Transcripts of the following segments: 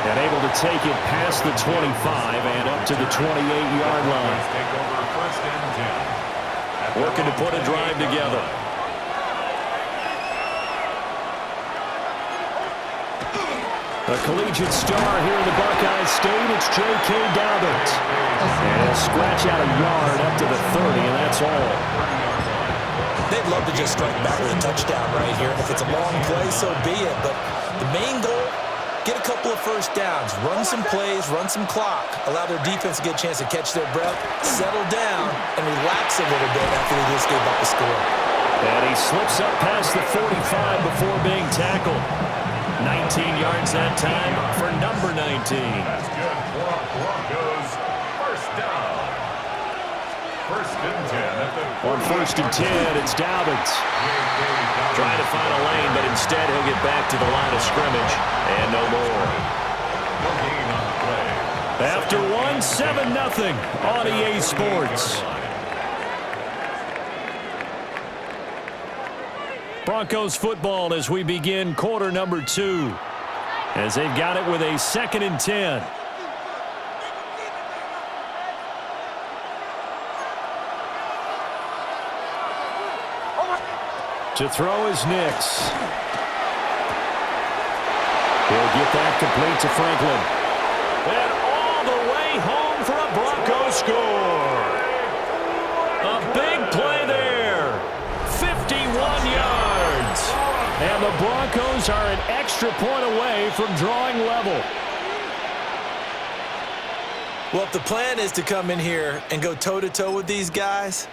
And able to take it past the 25 and up to the 28-yard line. Working to put a drive together. A collegiate star here in the Buckeye State. It's J.K. Dobbins. And he'll scratch out a yard up to the 30, and that's all. They'd love to just strike back with a touchdown right here. If it's a long play, so be it. But the main goal, get a couple of first downs, run some plays, run some clock, allow their defense to get a chance to catch their breath, settle down, and relax a little bit after they just gave up a score. And he slips up past the 45 before being tackled. 19 yards that time for number 19. That's good for Broncos. First down. First and 10 at the on first and 10, it's Dobbins. Trying to find a lane, but instead he'll get back to the line of scrimmage. And no more. After one, 7-0 on EA Sports. Broncos football as we begin quarter number 2. As they've got it with a 2nd and 10. To throw is Nix. He'll get that complete to Franklin. And all the way home for a Broncos score. A big play there. 51 yards. And the Broncos are an extra point away from drawing level. Well, if the plan is to come in here and go toe-to-toe with these guys,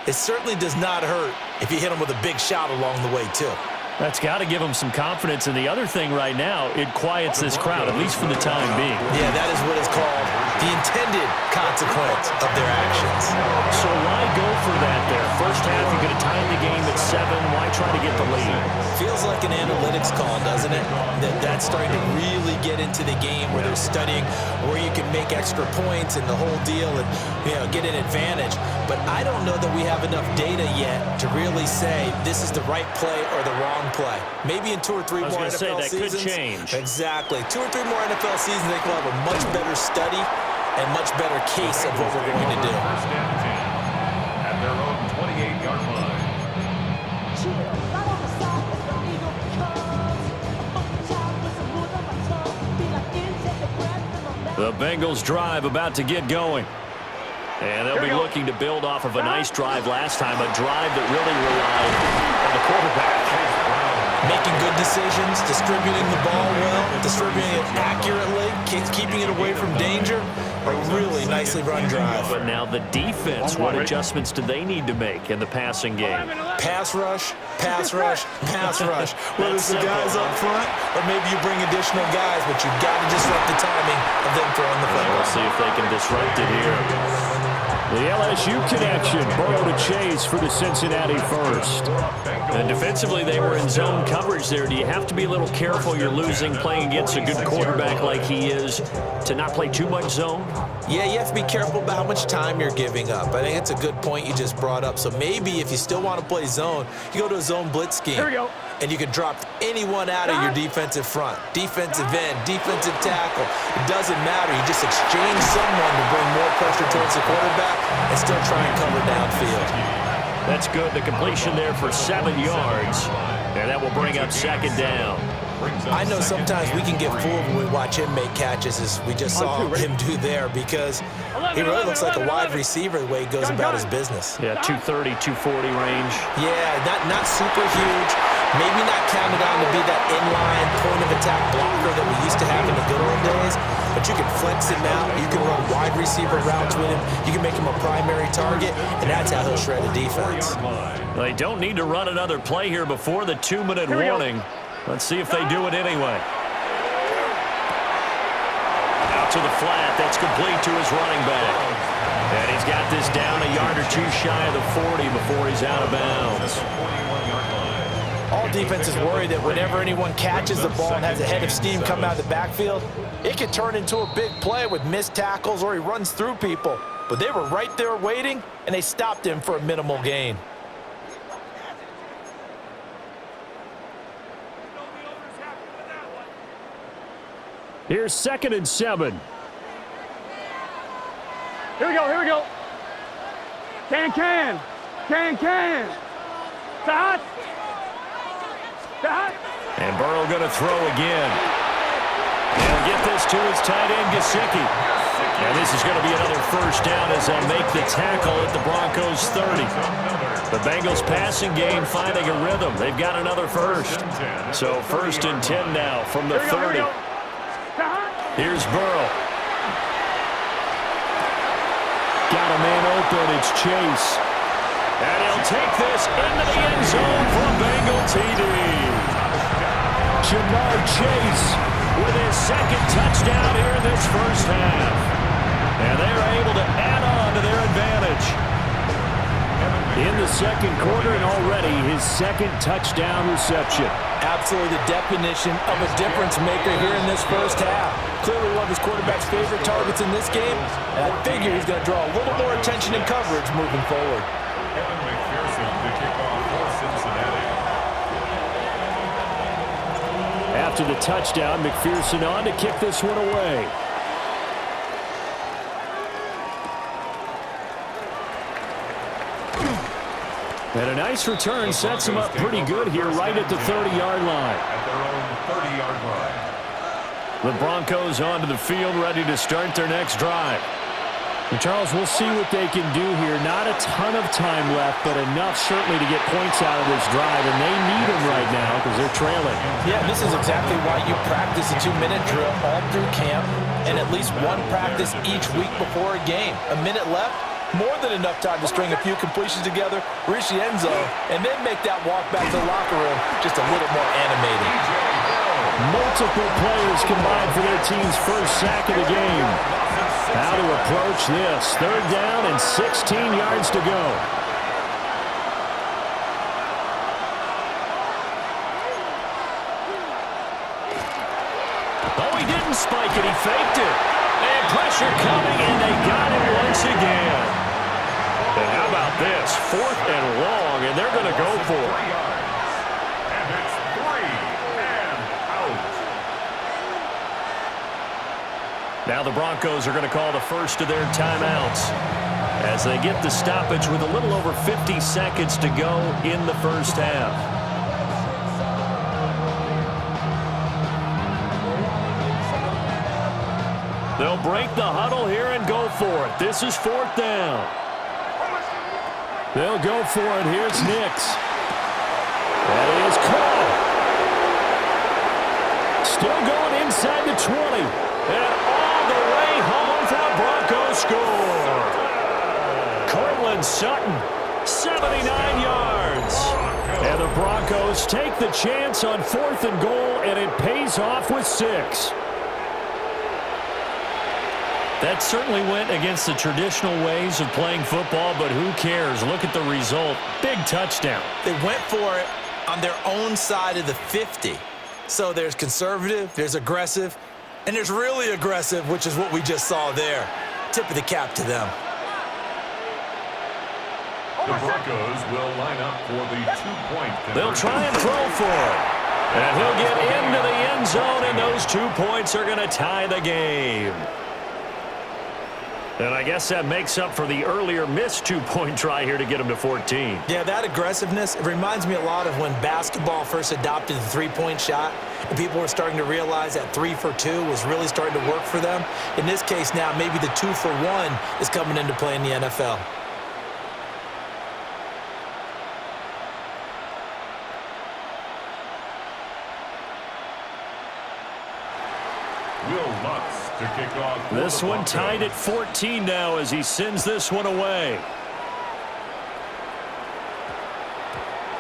it certainly does not hurt if you hit them with a big shot along the way, too. That's got to give them some confidence. And the other thing right now, it quiets this crowd, at least for the time being. Yeah, that is what is called the intended consequence of their actions. So why go for that there? First half, you could have timed the game at 7. Why try to get the lead? Feels like an analytics call, doesn't it? That's starting to really get into the game where they're studying where you can make extra points and the whole deal and, get an advantage. But I don't know that we have enough data yet to really say this is the right play or the wrong play. Maybe in 2 or 3 more NFL seasons. Could change. Exactly. 2 or 3 more NFL seasons, they will have a much better study and much better case of what we're going to do. First and 10 at their own 28-yard line. The Bengals drive about to get going. And they'll be looking to build off of a nice drive last time, a drive that really relied on the quarterback. Making good decisions, distributing the ball well, distributing it accurately, keeping it away from danger. A really nicely run drive. But now the defense, what adjustments do they need to make in the passing game? Pass rush, pass rush, pass rush. Whether it's the guys up front or maybe you bring additional guys, but you've got to disrupt the timing of them throwing the football. We'll see if they can disrupt it here. The LSU connection, Burrow to Chase for the Cincinnati first. And defensively, they were in zone coverage there. Do you have to be a little careful you're losing playing against a good quarterback like he is to not play too much zone? Yeah, you have to be careful about how much time you're giving up. I think it's a good point you just brought up. So maybe if you still want to play zone, you go to a zone blitz scheme. Here we go. And you can drop anyone out of your defensive front. Defensive end, defensive tackle. It doesn't matter. You just exchange someone to bring more pressure towards the quarterback and still try and cover downfield. That's good. The completion there for 7 yards. And that will bring up 2nd down. I know sometimes we can get fooled when we watch him make catches, as we just saw him do there, because he really looks like a wide receiver the way he goes about his business. Yeah, 230, 240 range. Yeah, not super huge. Maybe not counted on to be that inline point-of-attack blocker that we used to have in the good old days, but you can flex him out. You can run wide receiver routes with him. You can make him a primary target, and that's how he'll shred a defense. They don't need to run another play here before the 2-minute warning. Let's see if they do it anyway. Out to the flat. That's complete to his running back. And he's got this down a yard or 2 shy of the 40 before he's out of bounds. All defenses worry that whenever anyone catches the ball and has a head of steam come out of the backfield, it can turn into a big play with missed tackles or he runs through people. But they were right there waiting, and they stopped him for a minimal gain. Here's 2nd and 7. Here we go, here we go. Can. Stop. And Burrow going to throw again. And get this to his tight end, Gesicki. And this is going to be another first down as they'll make the tackle at the Broncos 30. The Bengals passing game finding a rhythm. They've got another first. So 1st and 10 now from the 30. Here's Burrow. Got a man open. It's Chase. And he'll take this into the end zone for a Bengal TD. Jamar Chase with his 2nd touchdown here in this first half. And they're able to add on to their advantage. In the 2nd quarter and already his 2nd touchdown reception. Absolutely the definition of a difference maker here in this first half. Clearly one of his quarterback's favorite targets in this game, and I figure he's going to draw a little more attention and coverage moving forward. Kevin McPherson to kick off for Cincinnati. After the touchdown, McPherson on to kick this one away. And a nice return sets him up pretty good here right at the 30-yard line. At their own 30-yard line. The Broncos onto the field ready to start their next drive. And Charles, we'll see what they can do here. Not a ton of time left, but enough certainly to get points out of this drive, and they need them right now because they're trailing. Yeah, this is exactly why you practice a 2-minute drill all through camp and at least one practice each week before a game. A minute left, more than enough time to string a few completions together, reach the end zone, and then make that walk back to the locker room just a little more animated. Multiple players combined for their team's first sack of the game. How to approach this. 3rd down and 16 yards to go. Oh, he didn't spike it. He faked it. And pressure coming, and they got him once again. And how about this? 4th and long, and they're going to go for it. And it's 3 and out. Now the Broncos are going to call the first of their timeouts as they get the stoppage with a little over 50 seconds to go in the first half. They'll break the huddle here and go for it. This is 4th down. They'll go for it. Here's Nix. That is caught. Still going inside the 20. And all the way home for a Broncos score. Cortland Sutton, 79 yards. And the Broncos take the chance on 4th and goal, and it pays off with 6. That certainly went against the traditional ways of playing football, but who cares? Look at the result. Big touchdown. They went for it on their own side of the 50. So there's conservative, there's aggressive, and there's really aggressive, which is what we just saw there. Tip of the cap to them. The Broncos will line up for the 2-point conversion. They'll try and throw for it. And he'll get into the end zone, and those 2 points are going to tie the game. And I guess that makes up for the earlier missed 2-point try here to get him to 14. Yeah, that aggressiveness, it reminds me a lot of when basketball first adopted the 3-point shot, and people were starting to realize that 3 for 2 was really starting to work for them. In this case now, maybe the 2 for 1 is coming into play in the NFL. Will Lutz to kick off. This one tied at 14 now as he sends this one away.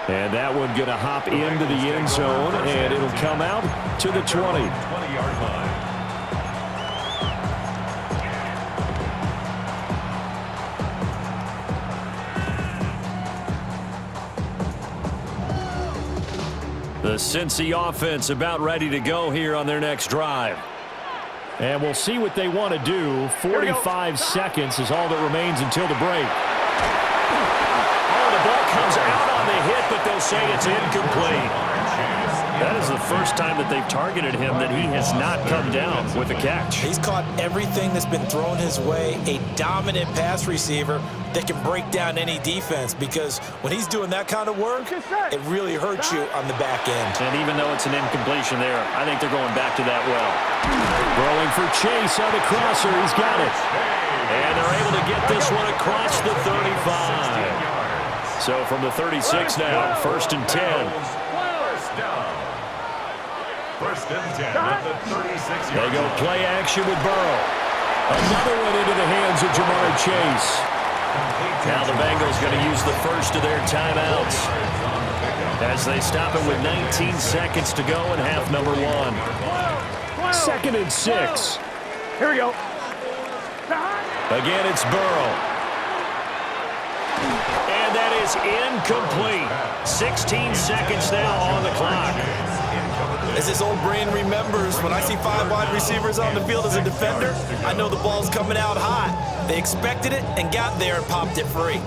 And that one going to hop into the end zone, and it'll come out to the 20. 20-yard line. The Cincy offense about ready to go here on their next drive. And we'll see what they want to do. 45 seconds is all that remains until the break. Oh, the ball comes out on the hit, but they'll say it's incomplete. That is the first time that they've targeted him that he has not come down with a catch. He's caught everything that's been thrown his way, a dominant pass receiver that can break down any defense, because when he's doing that kind of work, it really hurts you on the back end. And even though it's an incompletion there, I think they're going back to that well. Rolling for Chase on the crosser. He's got it. And they're able to get this one across the 35. So from the 36 now, 1st and 10. First down. 1st and 10 at the 36. They go play action with Burrow. Another one into the hands of Jamar Chase. Now the Bengals going to use the first of their timeouts as they stop it with 19 seconds to go in half number 1. 2nd and 6. Here we go. Again, it's Burrow. And that is incomplete. 16 seconds now on the clock. As his old brain remembers, when I see 5 wide receivers on the field as a defender, I know the ball's coming out hot. They expected it and got there and popped it free.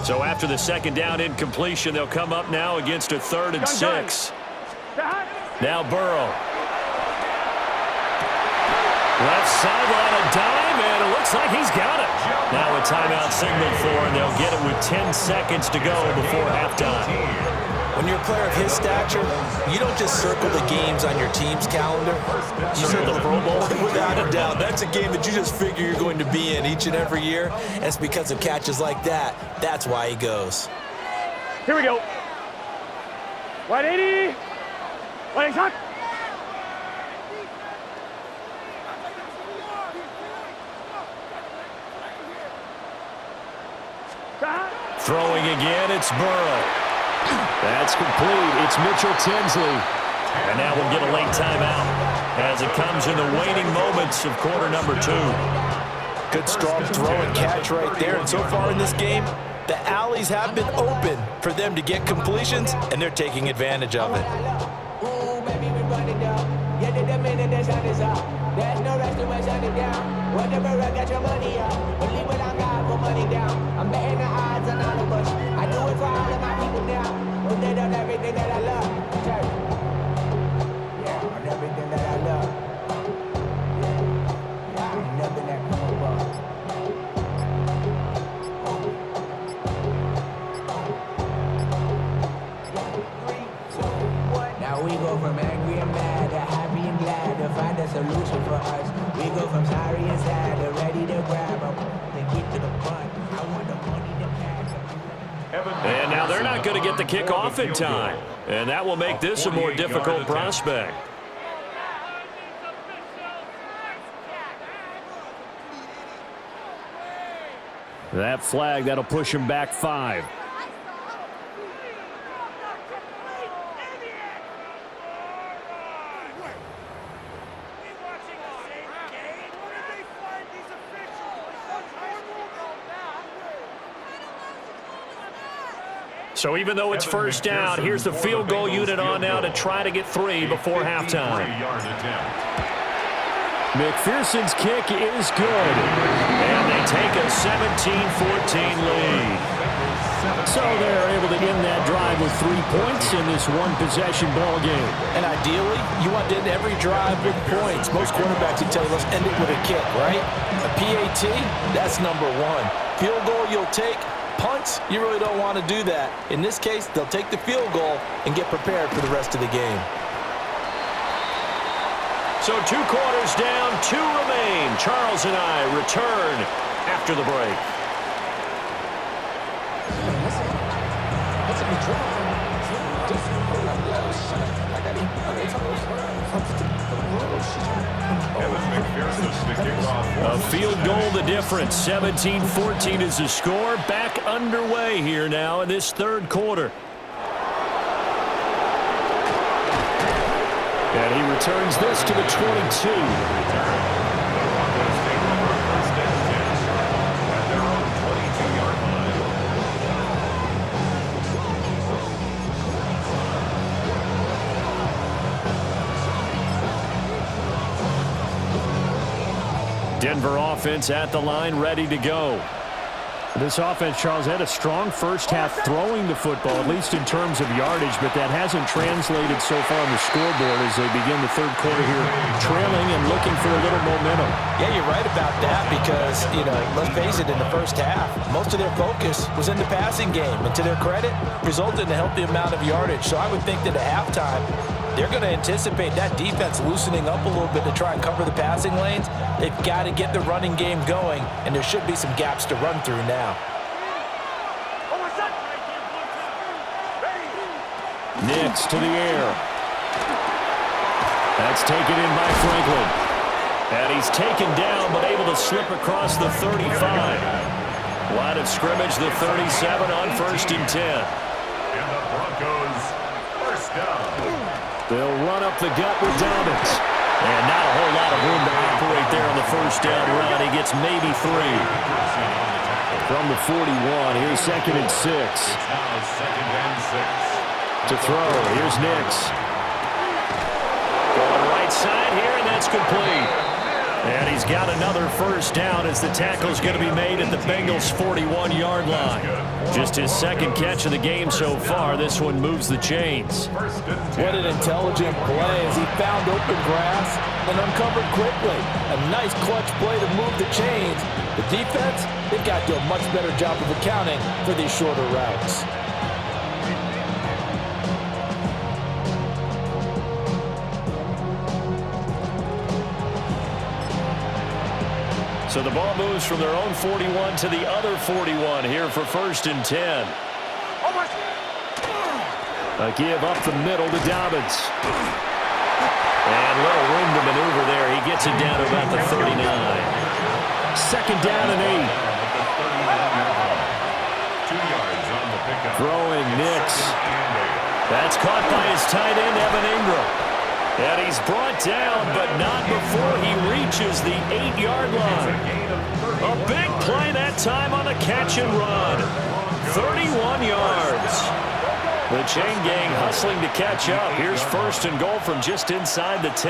So after the 2nd down incompletion, they'll come up now against a 3rd and 6. Now Burrow. Left sideline, a dive, and it looks like he's got it. Now a timeout signal for, and they'll get it with 10 seconds to go before halftime. When you're a player of his stature, you don't just circle the games on your team's calendar. You circle the Pro Bowl. Without a doubt, that's a game that you just figure you're going to be in each and every year, and it's because of catches like that. That's why he goes. Here we go. 180. 180. Throwing again, it's Burrow. That's complete. It's Mitchell Tinsley. And now we'll get a late timeout as it comes in the waning moments of quarter number 2. Good strong throw and catch right there. And so far in this game, the alleys have been open for them to get completions, and they're taking advantage of it. There's no rest to my shut it down. Whatever I got your money up. Believe what I got, put money down. I'm betting the odds on all of us. I do it for all of my people now. Who did on everything that I love. Church. Yeah, on everything that I love. Yeah, ain't nothing that come above. Now we go from angry and mad to happy and glad to find a solution for us. We go from sorry and sad to ready to grab them. To get to the front, I want the money to cash. And now they're not going to get the kickoff in time. And that will make this a more difficult prospect. That flag, that'll push him back 5. So even though it's first down, here's the field goal unit on now to try to get 3 before halftime. McPherson's kick is good. And they take a 17-14 lead. So they're able to end that drive with 3 points in this one-possession ball game. And ideally, you want to end every drive with points. Most quarterbacks would tell you, let's end it with a kick, right? A PAT, that's number 1. Field goal you'll take. Punts, you really don't want to do that. In this case, they'll take the field goal and get prepared for the rest of the game. So 2 quarters down, 2 remain. Charles and I return after the break. A field goal the difference. 17-14 is the score. Back underway here now in this 3rd quarter. And he returns this to the 22. Denver offense at the line, ready to go. This offense, Charles, had a strong first half throwing the football, at least in terms of yardage, but that hasn't translated so far on the scoreboard as they begin the third quarter here, trailing and looking for a little momentum. Yeah, you're right about that because, let's face it, in the first half, most of their focus was in the passing game, and to their credit, resulted in a healthy amount of yardage. So I would think that at halftime, they're going to anticipate that defense loosening up a little bit to try and cover the passing lanes. They've got to get the running game going, and there should be some gaps to run through now. Nix to the air. That's taken in by Franklin. And he's taken down, but able to slip across the 35. Line of scrimmage, the 37 on 1st and 10. And the Broncos, first down. They'll run up the gut with Dobbins. And not a whole lot of room to operate there on the first down run. He gets maybe 3. From the 41, here's 2nd and 6. Now 2nd and 6. To throw, here's Nix. Going right side here, and that's complete. And he's got another first down as the tackle's going to be made at the Bengals' 41-yard line. Just his second catch of the game so far. This one moves the chains. What an intelligent play as he found open grass and uncovered quickly. A nice clutch play to move the chains. The defense, they've got to do a much better job of accounting for these shorter routes. So the ball moves from their own 41 to the other 41 here for 1st and 10. A give up the middle to Dobbins. And little room to maneuver there. He gets it down to about the 39. 2nd down and 8. 2 yards on the pickup. Throwing Nix. That's caught by his tight end, Evan Ingram. And he's brought down, but not before he reaches the 8-yard line. A big play that time on the catch and run. 31 yards. The chain gang hustling to catch up. Here's 1st and goal from just inside the 10.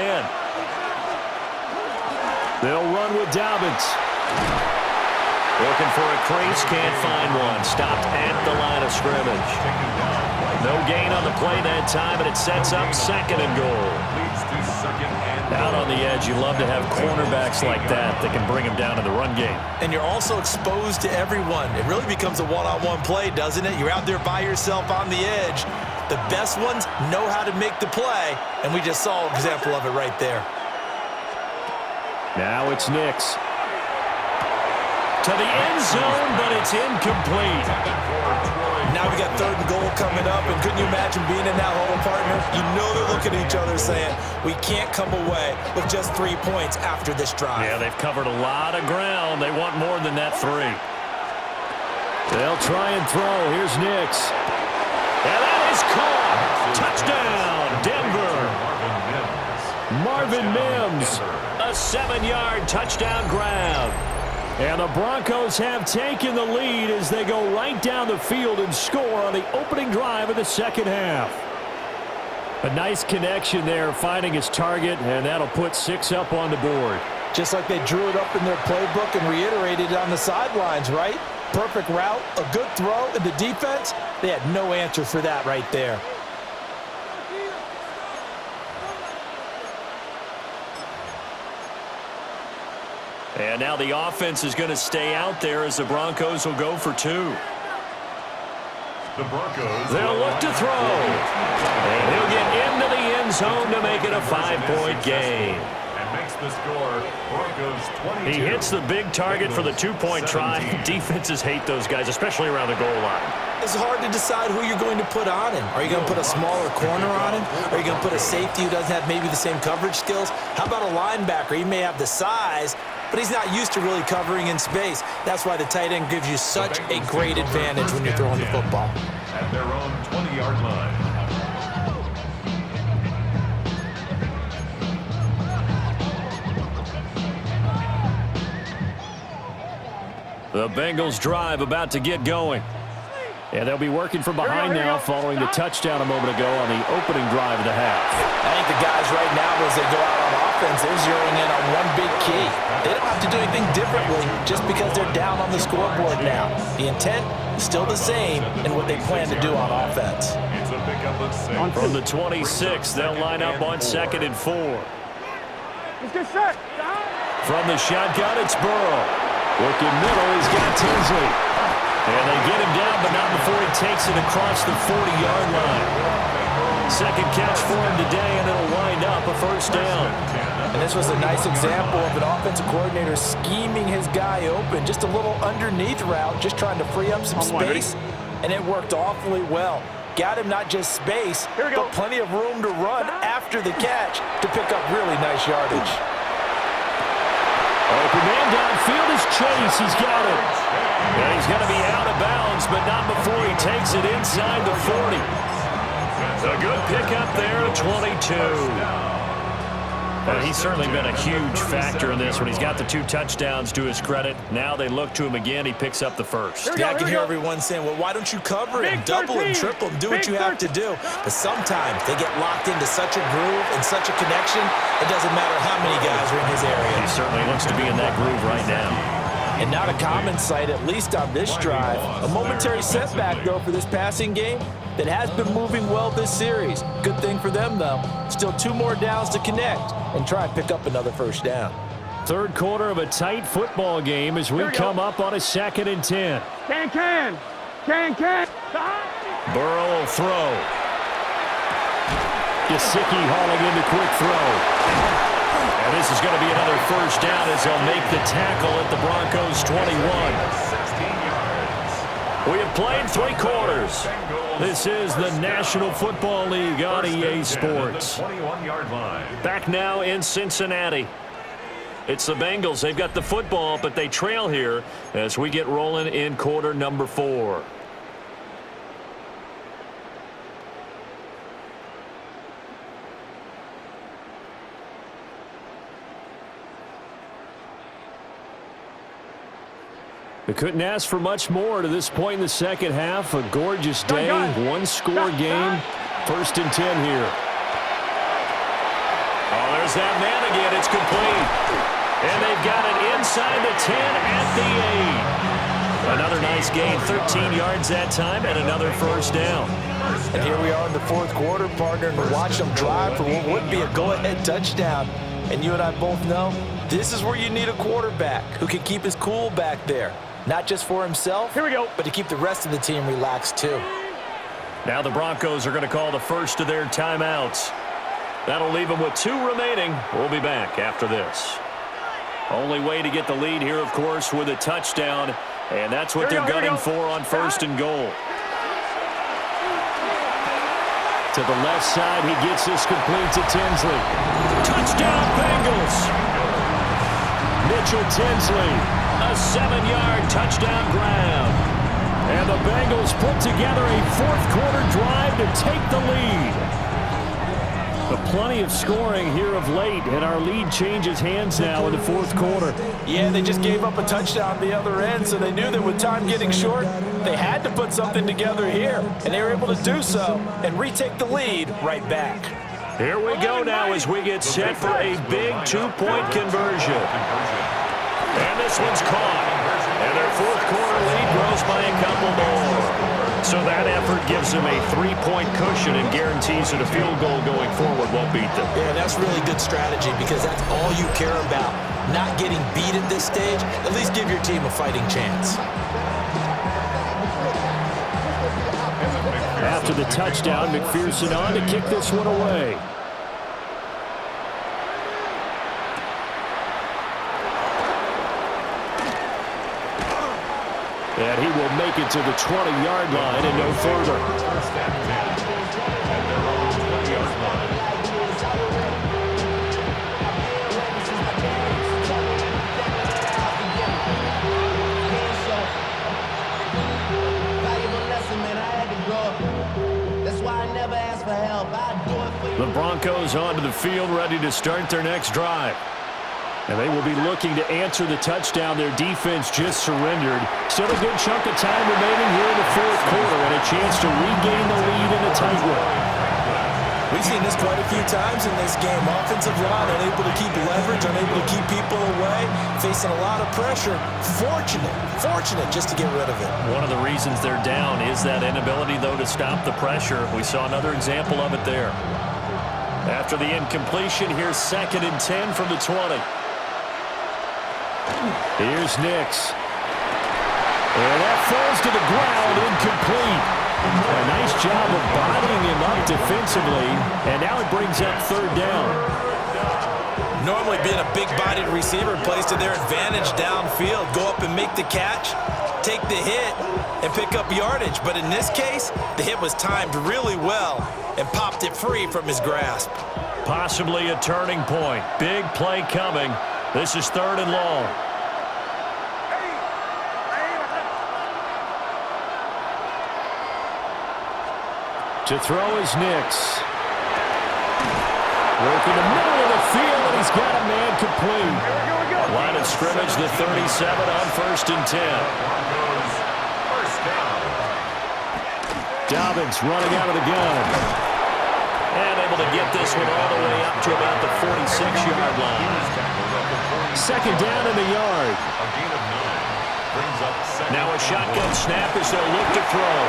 They'll run with Dobbins. Looking for a crease, can't find one. Stopped at the line of scrimmage. No gain on the play that time, and it sets up 2nd and goal. Out on the edge, you love to have cornerbacks like that can bring them down in the run game. And you're also exposed to everyone. It really becomes a one-on-one play, doesn't it? You're out there by yourself on the edge. The best ones know how to make the play, and we just saw an example of it right there. Now it's Nix. To the end zone, but it's incomplete. Now we got 3rd and goal coming up, and couldn't you imagine being in that hole, partner? You know they're looking at each other saying, we can't come away with just 3 points after this drive. Yeah, they've covered a lot of ground. They want more than that 3. They'll try and throw. Here's Nix. And that is caught. Touchdown, Denver. Marvin Mims. A 7-yard touchdown grab. And the Broncos have taken the lead as they go right down the field and score on the opening drive of the second half. A nice connection there, finding his target, and that'll put 6 up on the board. Just like they drew it up in their playbook and reiterated it on the sidelines, right? Perfect route, a good throw, and the defense, they had no answer for that right there. And now the offense is going to stay out there as the Broncos will go for 2. The Broncos. They'll look to throw. And he'll get into the end zone to make it a 5-point game. And makes the score Broncos 22. He hits the big target for the 2-point try. Defenses hate those guys, especially around the goal line. It's hard to decide who you're going to put on him. Are you going to put a smaller corner on him? Are you going to put a safety who doesn't have maybe the same coverage skills? How about a linebacker? He may have the size, but he's not used to really covering in space. That's why the tight end gives you such a great advantage when you're throwing the football. At their own 20-yard line. The Bengals drive about to get going. And they'll be working from behind now following the touchdown a moment ago on the opening drive of the half. I think the guys right now, as they go out on offense, they're zeroing in on one big key. They don't have to do anything differently just because they're down on the scoreboard now. The intent is still the same in what they plan to do on offense. From the 26, they'll line up on 2nd and 4. Let's get set. From the shotgun, it's Burrow. Working middle, he's got Tinsley. And they get him down, but not before he takes it across the 40-yard line. Second catch for him today, and it'll wind up a first down. And this was a nice example of an offensive coordinator scheming his guy open. Just a little underneath route, just trying to free up some space, and it worked awfully well. Got him not just space, but plenty of room to run after the catch to pick up really nice yardage. Open man downfield is Chase. He's got it. And he's going to be out of bounds, but not before he takes it inside the 40. A good pickup there at 22. He's certainly been a huge factor in this when he's got the 2 touchdowns to his credit. Now they look to him again. He picks up the first. Yeah, I can hear everyone saying, well, why don't you cover him, double him, triple him, do what you have to do. But sometimes they get locked into such a groove and such a connection, it doesn't matter how many guys are in his area. He certainly looks to be in that groove right now. And not a common sight, at least on this drive. A momentary setback, though, for this passing game that has been moving well this series. Good thing for them, though. Still 2 more downs to connect and try and pick up another first down. Third quarter of a tight football game as we come up on a 2nd and 10. Can. Burrow will throw. Gesicki hauling into quick throw. And this is going to be another first down as they'll make the tackle at the Broncos' 21. We have played 3 quarters. This is the National Football League on EA Sports. Back now in Cincinnati. It's the Bengals. They've got the football, but they trail here as we get rolling in quarter number 4. We couldn't ask for much more to this point in the second half. A gorgeous day, 1-score game. 1st and 10 here. Oh, there's that man again. It's complete. And they've got it inside the 10 at the 8. Another nice gain, 13 yards that time, and another first down. And here we are in the 4th quarter, partner, and watch them drive for what would be a go-ahead touchdown. And you and I both know this is where you need a quarterback who can keep his cool back there. Not just for himself, but to keep the rest of the team relaxed too. Now the Broncos are going to call the first of their timeouts. That'll leave them with 2 remaining. We'll be back after this. Only way to get the lead here, of course, with a touchdown, and that's what they're gunning for on 1st and goal. To the left side, he gets this complete to Tinsley. Touchdown, Bengals! Mitchell Tinsley. A 7-yard touchdown grab. And the Bengals put together a 4th quarter drive to take the lead. But plenty of scoring here of late, and our lead changes hands now in the 4th quarter. Yeah, they just gave up a touchdown the other end, so they knew that with time getting short, they had to put something together here, and they were able to do so and retake the lead right back. Here we go now as we get set for a big 2-point conversion. And this one's caught. And their 4th quarter lead grows by a couple more. So that effort gives them a 3-point cushion and guarantees that a field goal going forward won't beat them. Yeah, that's really good strategy because that's all you care about. Not getting beat at this stage, at least give your team a fighting chance. After the touchdown, McPherson on to kick this one away. And he will make it to the 20-yard line and no further. The Broncos onto the field ready to start their next drive. And they will be looking to answer the touchdown their defense just surrendered. Still a good chunk of time remaining here in the fourth quarter and a chance to regain the lead in a tight one. We've seen this quite a few times in this game. Offensive line unable to keep leverage, unable to keep people away, facing a lot of pressure. Fortunate just to get rid of it. One of the reasons they're down is that inability, though, to stop the pressure. We saw another example of it there. After the incompletion, here's 2nd and 10 from the 20. Here's Nix. And that falls to the ground, incomplete. A nice job of bodying him up defensively, and now it brings up 3rd down. Normally being a big-bodied receiver plays to their advantage downfield. Go up and make the catch, take the hit, and pick up yardage. But in this case, the hit was timed really well and popped it free from his grasp. Possibly a turning point. Big play coming. This is 3rd and long. To throw is Nix. Working the middle of the field, and he's got a man complete. Line of scrimmage, the 37 on 1st and 10. Dobbins running out of the gun. And able to get this one all the way up to about the 46-yard line. 2nd down in the yard. Now a shotgun snap as they'll look to throw.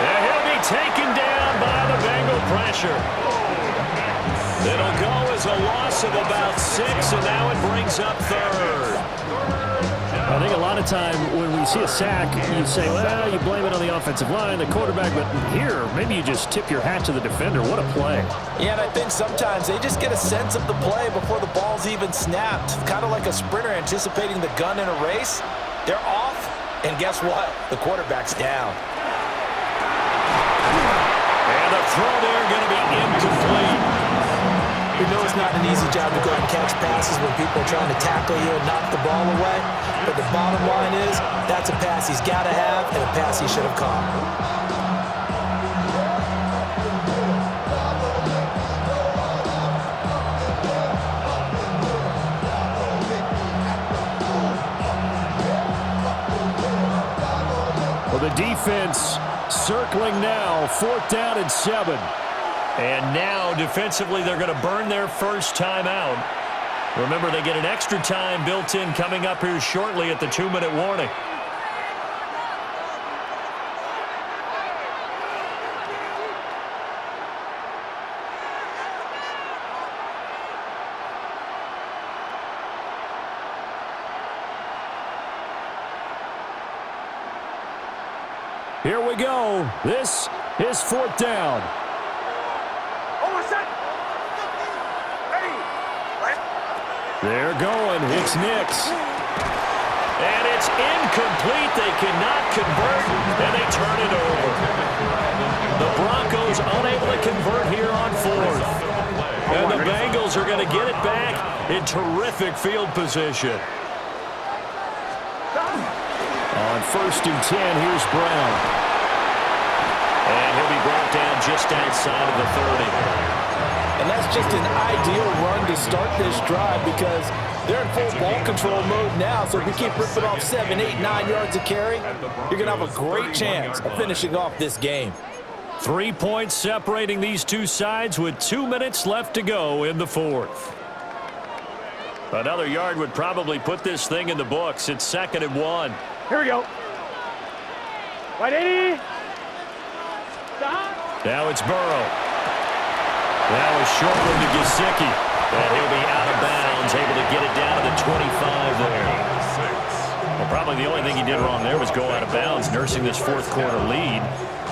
And he'll be taken down by the Bengal pressure. It'll go as a loss of about 6, and now it brings up 3rd. I think a lot of time when we see a sack, you say, well, you blame it on the offensive line, the quarterback, but here, maybe you just tip your hat to the defender. What a play. Yeah, and I think sometimes they just get a sense of the play before the ball's even snapped. Kind of like a sprinter anticipating the gun in a race. They're off, and guess what? The quarterback's down. And the throw there going to be incomplete. We know it's not an easy job to go and catch passes when people are trying to tackle you and knock the ball away. But the bottom line is, that's a pass he's got to have and a pass he should have caught. Well, the defense circling now, 4th down and 7. And now, defensively, they're going to burn their first time out. Remember, they get an extra time built in coming up here shortly at the 2-minute warning. Here we go. This is 4th down. They're going. It's Nix. And it's incomplete. They cannot convert, and they turn it over. The Broncos unable to convert here on 4th. And the Bengals are going to get it back in terrific field position. On 1st and 10, here's Brown. And he'll be brought down just outside of the 30. And that's just an ideal run to start this drive because they're in full ball control mode now. So if we keep ripping off 7, 8, 9 yards of carry, you're going to have a great chance of finishing off this game. 3 points separating these two sides with 2 minutes left to go in the 4th. Another yard would probably put this thing in the books. It's 2nd and 1. Here we go. Right 80. Now it's Burrow. Now a short one to Gesicki. And he'll be out of bounds, able to get it down to the 25 there. Well, probably the only thing he did wrong there was go out of bounds, nursing this 4th quarter lead.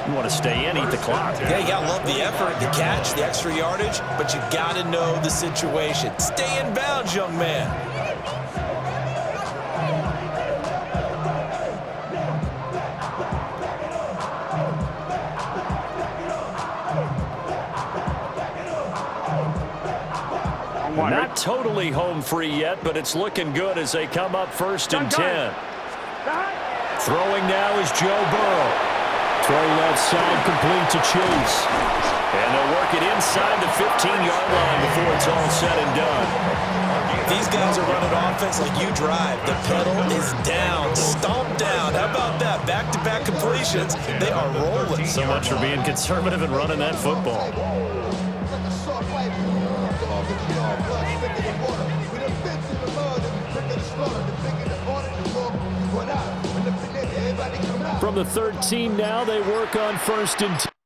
You want to stay in, eat the clock. Yeah, you got to love the effort, the catch, the extra yardage, but you got to know the situation. Stay in bounds, young man. Not totally home free yet, but it's looking good as they come up 1st and 10. Throwing now is Joe Burrow. Throw left side complete to Chase. And they'll work it inside the 15-yard line before it's all said and done. These guys are running offense like you drive. The pedal is down, stomped down. How about that? Back-to-back completions. They are rolling. So much for being conservative and running that football. From the 13 now, they work on 1st and 10.